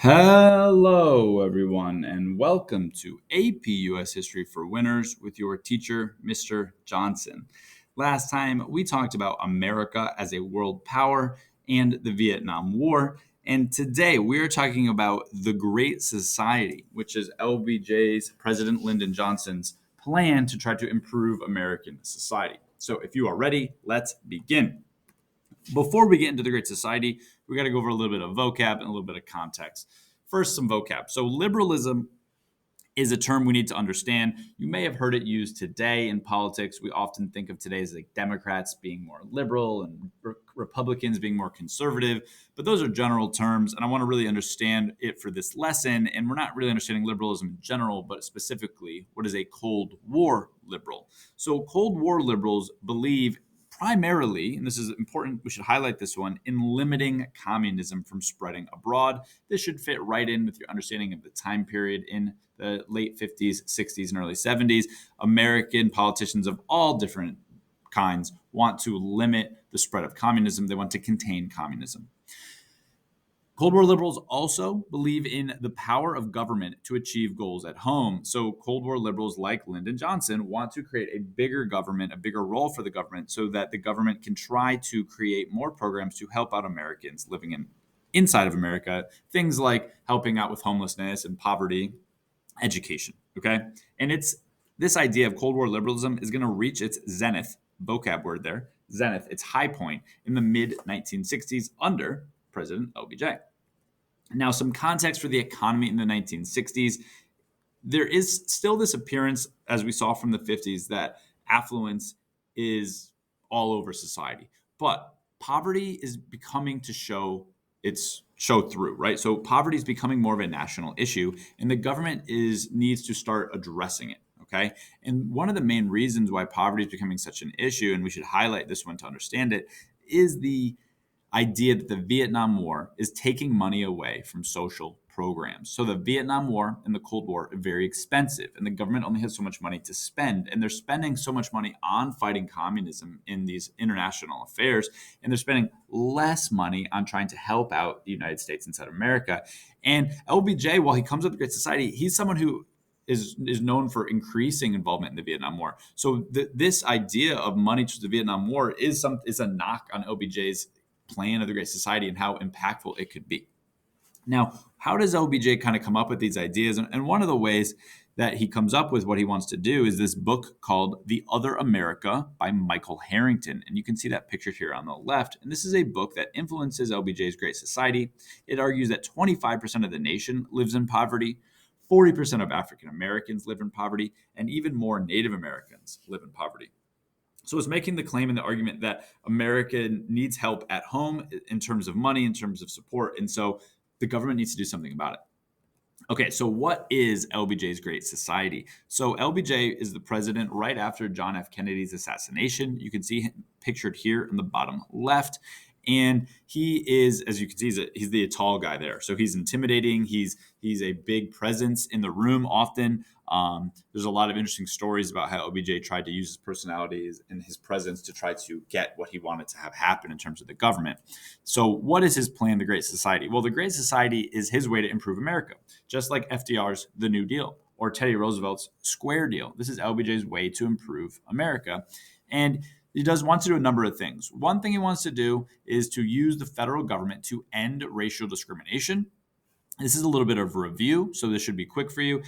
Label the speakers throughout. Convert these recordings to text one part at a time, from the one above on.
Speaker 1: Hello, everyone, and welcome to AP US History for Winners with your teacher, Mr. Johnson. Last time we talked about America as a world power and the Vietnam War, and today we are talking about the Great Society, which is LBJ's, President Lyndon Johnson's plan to try to improve American society. So, if you are ready, let's begin. Before we get into the Great Society, we got to go over a little bit of vocab and a little bit of context. First, some vocab. So, liberalism is a term we need to understand. You may have heard it used today in politics. We often think of today as like Democrats being more liberal and Republicans being more conservative, but those are general terms, and I want to really understand it for this lesson. And we're not really understanding liberalism in general, but specifically, what is a Cold War liberal? So, Cold War liberals believe primarily, and this is important, we should highlight this one, in limiting communism from spreading abroad. This should fit right in with your understanding of the time period in the late 50s, 60s, and early 70s. American politicians of all different kinds want to limit the spread of communism. They want to contain communism. Cold War liberals also believe in the power of government to achieve goals at home. So, Cold War liberals like Lyndon Johnson want to create a bigger government, a bigger role for the government, so that the government can try to create more programs to help out Americans living inside of America. Things like helping out with homelessness and poverty, education. Okay. And it's this idea of Cold War liberalism is going to reach its zenith, vocab word there, zenith, its high point in the mid 1960s under President LBJ. Now, some context for the economy in the 1960s. There is still this appearance, as we saw from the 50s, that affluence is all over society. But poverty is becoming to show through, right? So poverty is becoming more of a national issue, and the government needs to start addressing it. Okay. And one of the main reasons why poverty is becoming such an issue, and we should highlight this one to understand it, is the idea that the Vietnam War is taking money away from social programs. So the Vietnam War and the Cold War are very expensive, and the government only has so much money to spend. And they're spending so much money on fighting communism in these international affairs, and they're spending less money on trying to help out the United States inside America. And LBJ, while he comes with the Great Society, he's someone who is known for increasing involvement in the Vietnam War. So this idea of money to the Vietnam War is a knock on LBJ's plan of the Great Society and how impactful it could be. Now, how does LBJ kind of come up with these ideas? And one of the ways that he comes up with what he wants to do is this book called The Other America by Michael Harrington. And you can see that pictured here on the left. And this is a book that influences LBJ's Great Society. It argues that 25% of the nation lives in poverty, 40% of African Americans live in poverty, and even more Native Americans live in poverty. So it's making the claim and the argument that America needs help at home in terms of money, in terms of support. And so the government needs to do something about it. Okay, so what is LBJ's Great Society? So LBJ is the president right after John F. Kennedy's assassination. You can see him pictured here in the bottom left. And he is, as you can see, he's the tall guy there. So he's intimidating. He's a big presence in the room often. There's a lot of interesting stories about how LBJ tried to use his personality and his presence to try to get what he wanted to have happen in terms of the government. So what is his plan, the Great Society? Well, the Great Society is his way to improve America, just like FDR's The New Deal or Teddy Roosevelt's Square Deal. This is LBJ's way to improve America. And he does want to do a number of things. One thing he wants to do is to use the federal government to end racial discrimination. This is a little bit of a review, so this should be quick for you.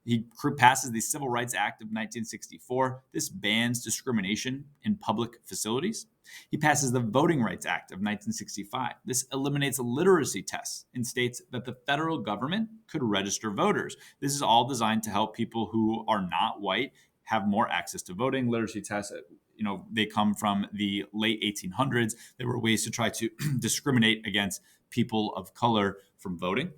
Speaker 1: He passes the Civil Rights Act of 1964. This bans discrimination in public facilities. He passes the Voting Rights Act of 1965. This eliminates literacy tests and states that the federal government could register voters. This is all designed to help people who are not white have more access to voting. Literacy tests, they come from the late 1800s. There were ways to try to discriminate against people of color from voting.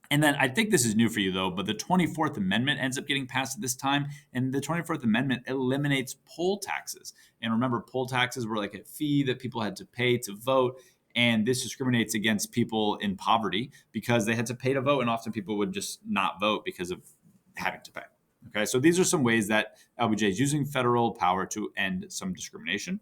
Speaker 1: And then I think this is new for you, though, but the 24th Amendment ends up getting passed at this time. And the 24th Amendment eliminates poll taxes. And remember, poll taxes were like a fee that people had to pay to vote. And this discriminates against people in poverty because they had to pay to vote. And often people would just not vote because of having to pay. Okay, so these are some ways that LBJ is using federal power to end some discrimination.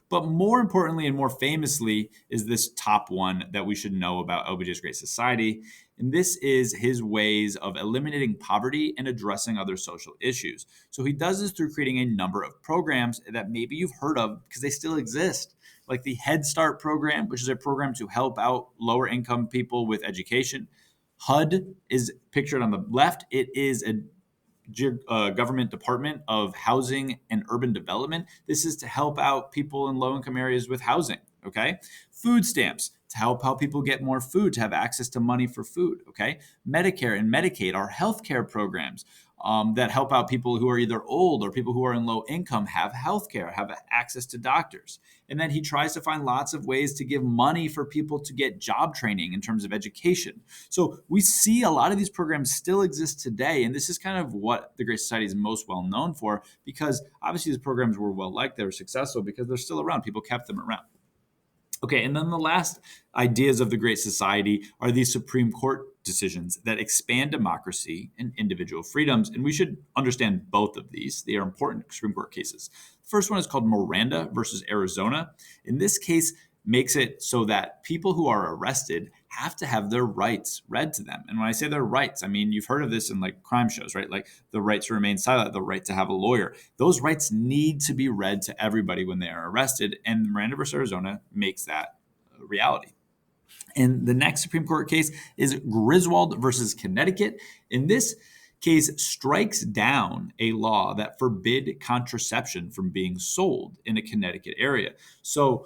Speaker 1: But more importantly and more famously is this top one that we should know about LBJ's Great Society. And this is his ways of eliminating poverty and addressing other social issues. So he does this through creating a number of programs that maybe you've heard of because they still exist, like the Head Start program, which is a program to help out lower income people with education. HUD is pictured on the left. It is a government department of housing and urban development. This is to help out people in low income areas with housing. Okay. Food stamps to help how people get more food, to have access to money for food. Okay. Medicare and Medicaid are healthcare programs that help out people who are either old or people who are in low income have healthcare, have access to doctors. And then he tries to find lots of ways to give money for people to get job training in terms of education. So we see a lot of these programs still exist today. And this is kind of what the Great Society is most well known for, because obviously these programs were well liked, they were successful because they're still around. People kept them around. Okay, and then the last ideas of the Great Society are these Supreme Court decisions that expand democracy and individual freedoms. And we should understand both of these. They are important Supreme Court cases. The first one is called Miranda versus Arizona. In this case, makes it so that people who are arrested have to have their rights read to them. And when I say their rights, I mean, you've heard of this in like crime shows, right? Like the right to remain silent, the right to have a lawyer. Those rights need to be read to everybody when they are arrested. And Miranda versus Arizona makes that a reality. And the next Supreme Court case is Griswold versus Connecticut. In this case, strikes down a law that forbid contraception from being sold in a Connecticut area. So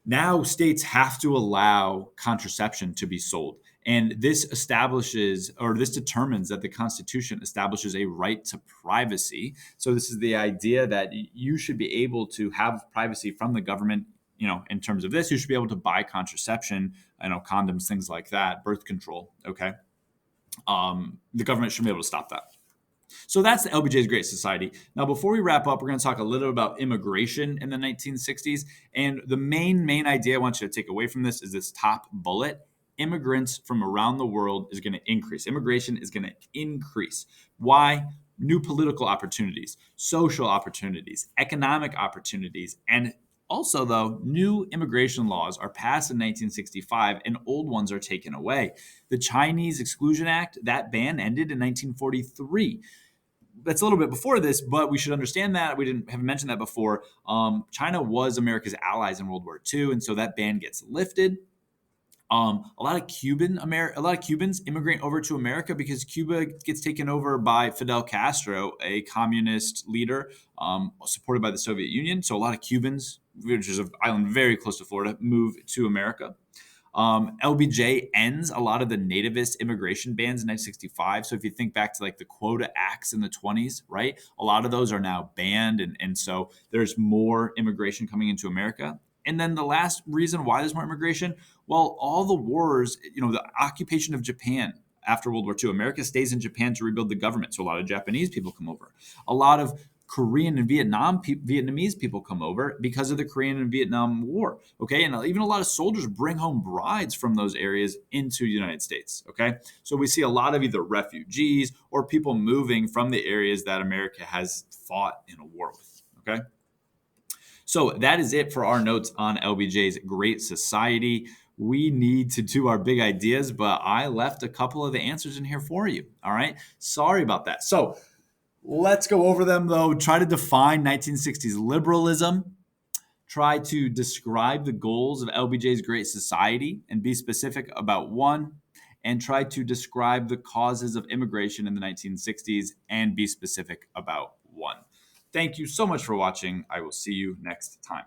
Speaker 1: now states have to allow contraception to be sold. And this establishes, or this determines that the Constitution establishes a right to privacy. So this is the idea that you should be able to have privacy from the government. In terms of this, you should be able to buy contraception, condoms, things like that, birth control. Okay. The government should be able to stop that. So that's the LBJ's Great Society. Now, before we wrap up, we're going to talk a little bit about immigration in the 1960s. And the main idea I want you to take away from this is this top bullet. Immigrants from around the world is going to increase. Immigration is going to increase. Why? New political opportunities, social opportunities, economic opportunities, and also, though, new immigration laws are passed in 1965 and old ones are taken away. The Chinese Exclusion Act, that ban ended in 1943. That's a little bit before this, but we should understand that. We haven't mentioned that before. China was America's allies in World War II, and so that ban gets lifted. A lot of Cubans immigrate over to America because Cuba gets taken over by Fidel Castro, a communist leader supported by the Soviet Union. So a lot of Cubans, which is an island very close to Florida, move to America. LBJ ends a lot of the nativist immigration bans in 1965. So if you think back to like the Quota Acts in the 20s, right? A lot of those are now banned. And so there's more immigration coming into America. And then the last reason why there's more immigration, well, all the wars, the occupation of Japan after World War II, America stays in Japan to rebuild the government. So a lot of Japanese people come over. A lot of Korean and Vietnamese people come over because of the Korean and Vietnam War. Okay. And even a lot of soldiers bring home brides from those areas into the United States. Okay. So we see a lot of either refugees or people moving from the areas that America has fought in a war with. Okay. So that is it for our notes on LBJ's Great Society. We need to do our big ideas, but I left a couple of the answers in here for you. All right. Sorry about that. So let's go over them, though. Try to define 1960s liberalism. Try to describe the goals of LBJ's Great Society and be specific about one. And try to describe the causes of immigration in the 1960s and be specific about one. Thank you so much for watching. I will see you next time.